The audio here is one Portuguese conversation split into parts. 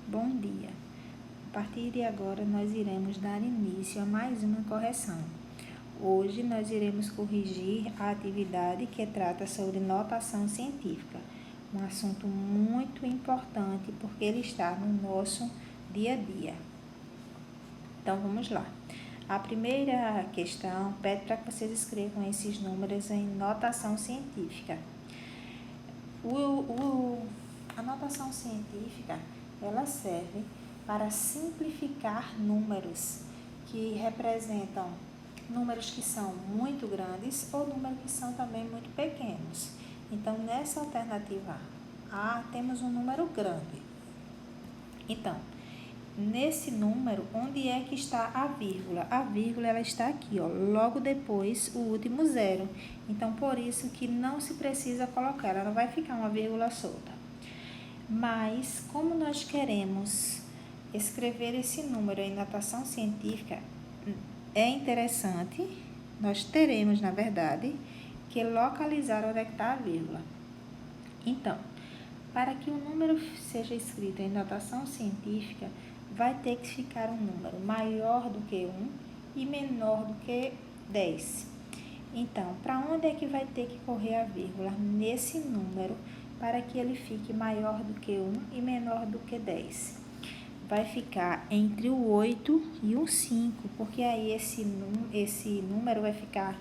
Bom dia. A partir de agora, nós iremos dar início a mais uma correção. Hoje, nós iremos corrigir a atividade que trata sobre notação científica, um assunto muito importante porque ele está no nosso dia a dia. Então, vamos lá. A primeira questão pede para que vocês escrevam esses números em notação científica. A notação científica, ela serve para simplificar números que representam números que são muito grandes ou números que são também muito pequenos. Então, nessa alternativa A, temos um número grande. Então, nesse número, onde é que está a vírgula? A vírgula, ela está aqui, ó, logo depois o último zero. Então, por isso que não se precisa colocar, ela não vai ficar uma vírgula solta. Mas, como nós queremos escrever esse número em notação científica, é interessante, nós teremos, na verdade, que localizar onde é que está a vírgula. Então, para que o número seja escrito em notação científica, vai ter que ficar um número maior do que 1 e menor do que 10. Então, para onde é que vai ter que correr a vírgula? Nesse número, para que ele fique maior do que 1 e menor do que 10. Vai ficar entre o 8 e o 5, porque aí esse número vai ficar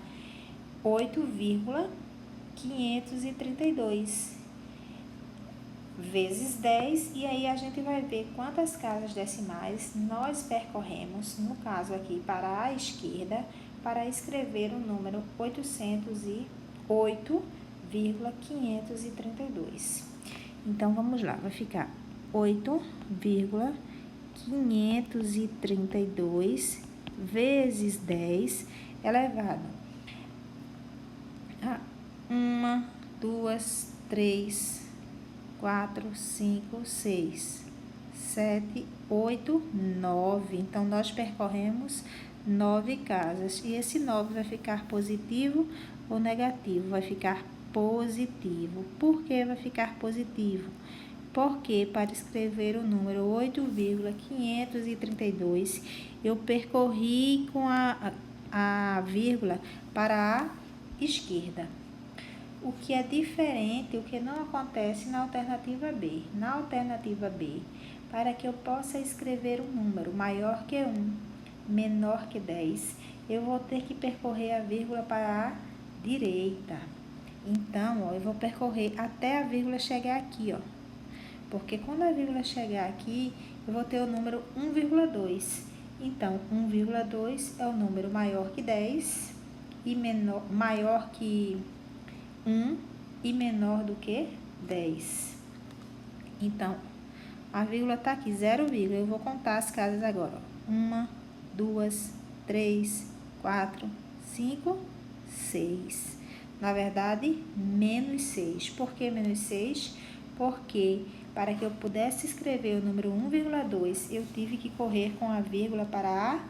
8,532 vezes 10, e aí a gente vai ver quantas casas decimais nós percorremos, no caso aqui para a esquerda, para escrever o número 808,532. Então, vamos lá, vai ficar 8,532 vezes 10 elevado a 1, 2, 3, 4, 5, 6, 7, 8, 9. Então, nós percorremos 9 casas. E esse 9 vai ficar positivo ou negativo? Vai ficar positivo. Por que vai ficar positivo? Porque para escrever o número 8,532, eu percorri com a vírgula para a esquerda. O que é diferente, o que não acontece na alternativa B. Na alternativa B, para que eu possa escrever um número maior que 1, menor que 10, eu vou ter que percorrer a vírgula para a direita. Então, ó, eu vou percorrer até a vírgula chegar aqui, ó. Porque quando a vírgula chegar aqui, eu vou ter o número 1,2. Então, 1,2 é o número maior que 10 e maior que 1 e menor do que 10. Então, a vírgula está aqui, 0, eu vou contar as casas agora. 1, 2, 3, 4, 5, 6. Na verdade, menos 6. Por que menos 6? Porque para que eu pudesse escrever o número 1,2, eu tive que correr com a vírgula para a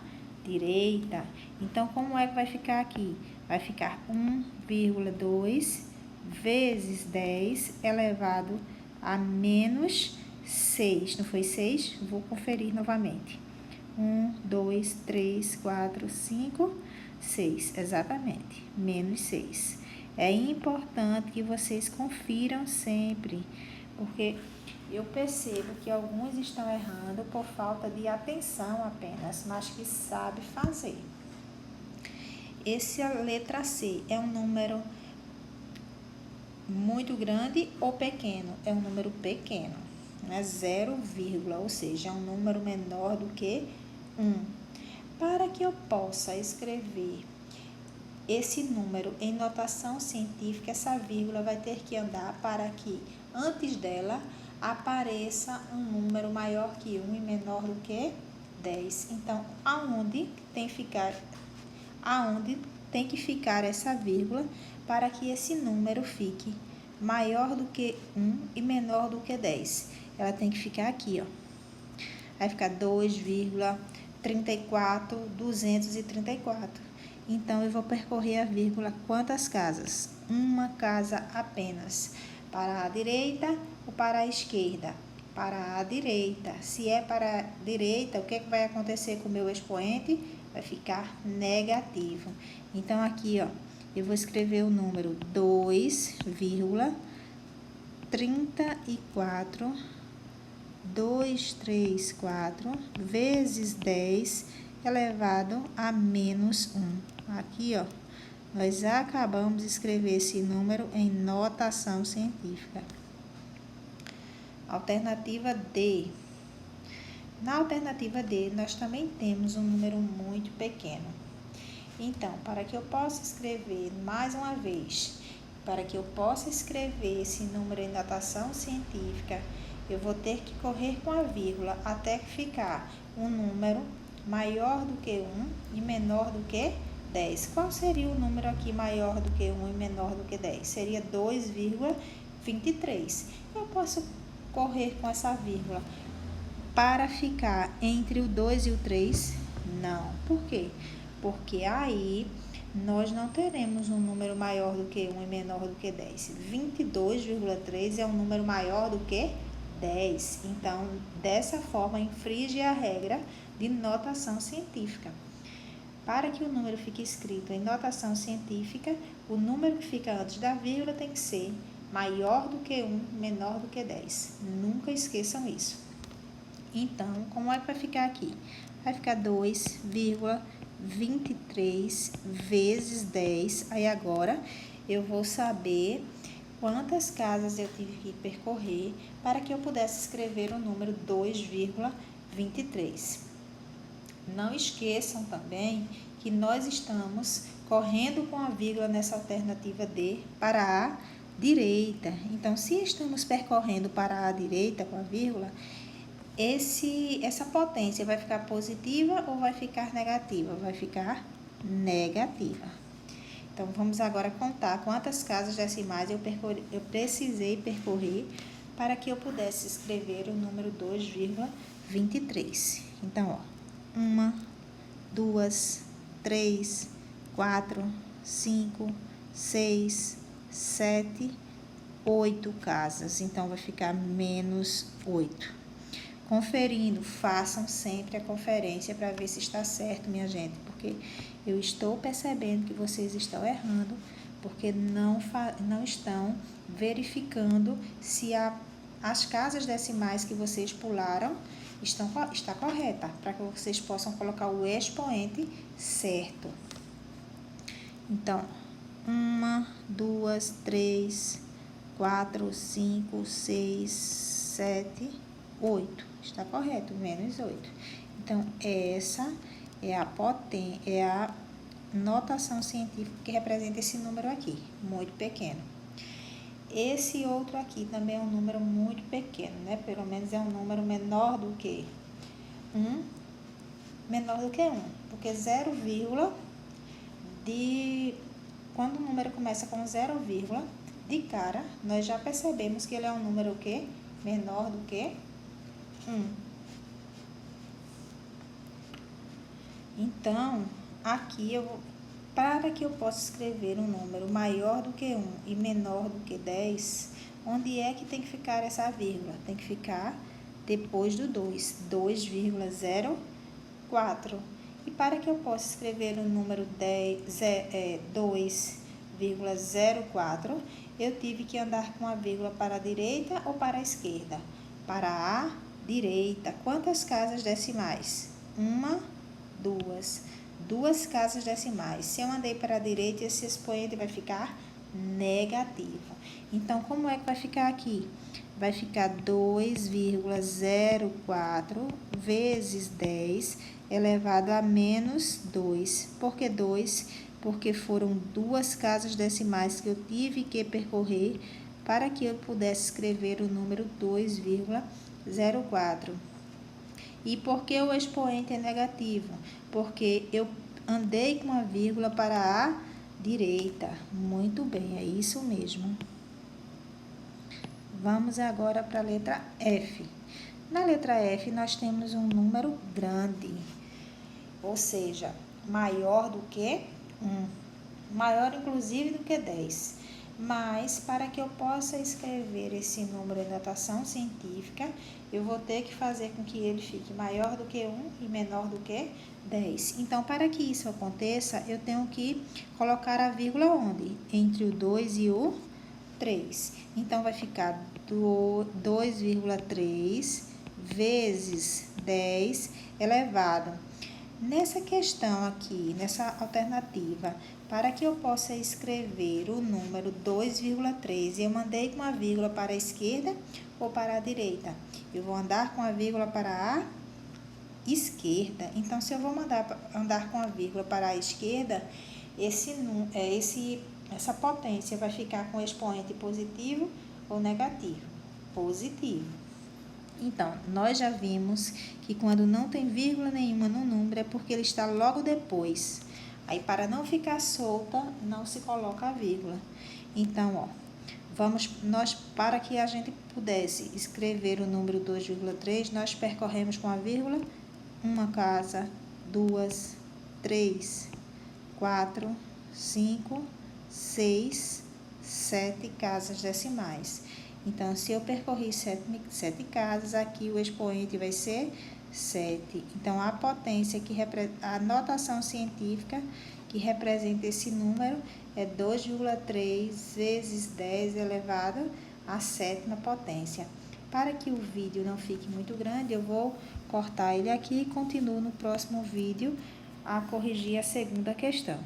direita. Então, como é que vai ficar aqui? Vai ficar 1,2 vezes 10 elevado a menos 6. Não foi 6? Vou conferir novamente. 1, 2, 3, 4, 5, 6. Exatamente, menos 6. É importante que vocês confiram sempre, porque eu percebo que alguns estão errando por falta de atenção apenas, mas que sabe fazer. Essa letra C é um número muito grande ou pequeno? É um número pequeno, né? 0, ou seja, é um número menor do que 1. Para que eu possa escrever esse número em notação científica, essa vírgula vai ter que andar para que antes dela apareça um número maior que 1 e menor do que 10. Então, aonde tem que ficar essa vírgula para que esse número fique maior do que 1 e menor do que 10? Ela tem que ficar aqui, ó. Vai ficar 2,234. Então, eu vou percorrer a vírgula quantas casas? Uma casa apenas. Para a direita ou para a esquerda? para a direita. Se é para a direita, o que vai acontecer com o meu expoente? Vai ficar negativo. Então, aqui, ó, eu vou escrever o número 2,34 vezes 10 elevado a menos 1. Aqui, ó, nós acabamos de escrever esse número em notação científica. Alternativa D. Na alternativa D, nós também temos um número muito pequeno. Então, para que eu possa escrever mais uma vez, para que eu possa escrever esse número em notação científica, eu vou ter que correr com a vírgula até ficar um número maior do que 1 e menor do que 10. Qual seria o número aqui maior do que 1 e menor do que 10? Seria 2,23. Eu posso correr com essa vírgula para ficar entre o 2 e o 3? Não. Por quê? Porque aí nós não teremos um número maior do que 1 e menor do que 10. 22,3 é um número maior do que 10. Então, dessa forma, infringe a regra de notação científica. Para que o número fique escrito em notação científica, o número que fica antes da vírgula tem que ser maior do que 1, menor do que 10. Nunca esqueçam isso. Então, como é que vai ficar aqui? Vai ficar 2,23 vezes 10. Aí agora eu vou saber quantas casas eu tive que percorrer para que eu pudesse escrever o número 2,23. Não esqueçam também que nós estamos correndo com a vírgula nessa alternativa D para a direita. Então, se estamos percorrendo para a direita com a vírgula, essa potência vai ficar positiva ou vai ficar negativa? Vai ficar negativa. Então, vamos agora contar quantas casas decimais eu precisei percorrer para que eu pudesse escrever o número 2,23. Então, ó, 1, 2, 3, 4, 5, 6, 7, 8 casas. Então, vai ficar menos 8. Conferindo, façam sempre a conferência para ver se está certo, minha gente, porque eu estou percebendo que vocês estão errando, porque não estão verificando se as casas decimais que vocês pularam está correta, para que vocês possam colocar o expoente certo. Então, 1, 2, 3, 4, 5, 6, 7, 8. Está correto, menos 8. Então, essa é a notação científica que representa esse número aqui, muito pequeno. Esse outro aqui também é um número muito pequeno, né? Pelo menos é um número menor do que 1, porque 0, quando o número começa com 0, de cara, nós já percebemos que ele é um número o quê? Menor do que 1. Então, aqui para que eu possa escrever um número maior do que 1 e menor do que 10, onde é que tem que ficar essa vírgula? Tem que ficar depois do 2, 2,04. E para que eu possa escrever o número 2,04, eu tive que andar com a vírgula para a direita ou para a esquerda? Para a direita. Quantas casas decimais? 1, 2. 2 casas decimais. Se eu andei para a direita, esse expoente vai ficar negativo. Então, como é que vai ficar aqui? Vai ficar 2,04 vezes 10 elevado a menos 2. Por que 2? Porque foram 2 casas decimais que eu tive que percorrer para que eu pudesse escrever o número 2,04. E por que o expoente é negativo? Porque eu andei com a vírgula para a direita. Muito bem, é isso mesmo. Vamos agora para a letra F. Na letra F, nós temos um número grande, ou seja, maior do que 1. Maior, inclusive, do que 10. Mas, para que eu possa escrever esse número em notação científica, eu vou ter que fazer com que ele fique maior do que 1 e menor do que 10. Então, para que isso aconteça, eu tenho que colocar a vírgula onde? Entre o 2 e o 3. Então, vai ficar 2,3 vezes 10 elevado. Nessa questão aqui, nessa alternativa, para que eu possa escrever o número 2,3, eu mandei com a vírgula para a esquerda ou para a direita? Eu vou andar com a vírgula para a esquerda. Então, se eu vou andar com a vírgula para a esquerda, essa potência vai ficar com expoente positivo ou negativo? Positivo. Então, nós já vimos que quando não tem vírgula nenhuma no número é porque ele está logo depois. Aí, para não ficar solta, não se coloca a vírgula. Então, para que a gente pudesse escrever o número 2,3, nós percorremos com a vírgula uma casa, 2, 3, 4, 5, 6, 7 casas decimais. Então, se eu percorri 7 casas, aqui o expoente vai ser 7. Então, a potência, a notação científica que representa esse número é 2,3 vezes 10 elevado à sétima potência. Para que o vídeo não fique muito grande, eu vou cortar ele aqui e continuo no próximo vídeo a corrigir a segunda questão.